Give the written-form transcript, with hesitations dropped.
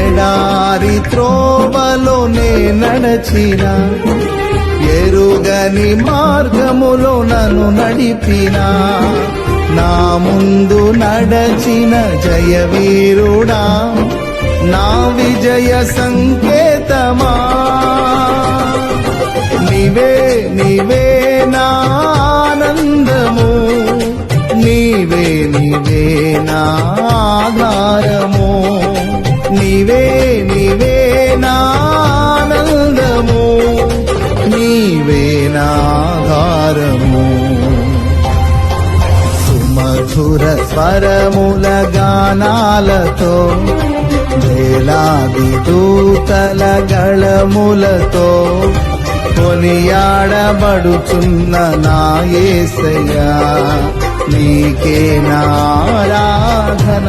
ఎడారి త్రోవలో నే నడచిన, ఎరుగని మార్గములో నన్ను నడిపిన, నా ముందు నడచిన జయవీరుడా, నా విజయ సంకేతమా. నీవే నీవే నా ఆనందము, నీవే నీవే నా ఆధారము, నీవే నీవే నా ఆనందము, నీవే నా ఆధారము. సుమధుర స్వరముల గానాలతో, వేలాది దూతల గళములతో కొనియాడబడుచున్న నా యేసయ్యా, నీకే నా ఆరాధన.